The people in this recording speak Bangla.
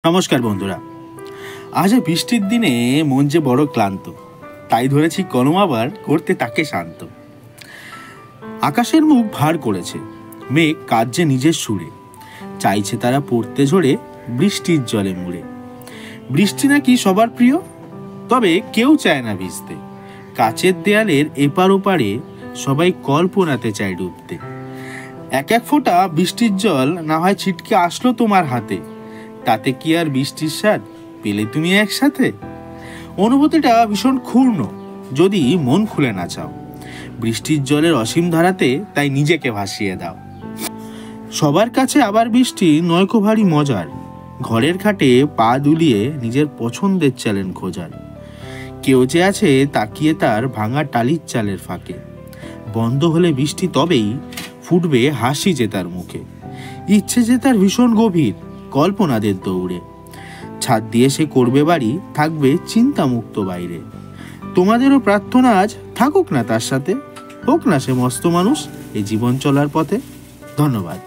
নমস্কার বন্ধুরা, আজ বৃষ্টির দিনে মন যে বড় ক্লান্ত, তাই ধরেছি কলম আবার করতে তাকে শান্ত। আকাশের মুখ ভার করেছে, মেঘ কাঁদছে নিজের সুরে, চাইছে তারা পড়তে ঝরে বৃষ্টির জলে মুড়ে। বৃষ্টি নাকি সবার প্রিয়, তবে কেউ চায় না ভিজতে। কাচের দেয়ালের এপার ওপারে সবাই কল্পনাতে চায় ডুবতে। এক এক ফোঁটা বৃষ্টির জল না হয় ছিটকে আসলো তোমার হাতে, তাতে কি আর বৃষ্টির স্বাদ পেলে তুমি একসাথে? অনুভূতিটা ভীষণ ক্ষুণ্ণ যদি মন খুলে না চাও। বৃষ্টির জলের অসীম ধারাতে তাই নিজেকে ভাসিয়ে দাও। সবার কাছে আবার বৃষ্টি নয়কো ভারী মজার, ঘরের খাটে পা দুলিয়ে নিজের পছন্দের চ্যালেঞ্জ খোঁজার। কেউ যে আছে তাকিয়ে তার ভাঙা টালির চালের ফাঁকে, বন্ধ হলে বৃষ্টি তবেই ফুটবে হাসি যে তার মুখে। ইচ্ছে যে তার ভীষণ গভীর, কল্পনাদের দৌড়ে ছাদ দিয়ে সে করবে বাড়ি, থাকবে চিন্তামুক্ত বাইরে। তোমাদেরও প্রার্থনা আজ থাকুক না তার সাথে, হোক না সে মস্ত মানুষ এই জীবন চলার পথে। ধন্যবাদ।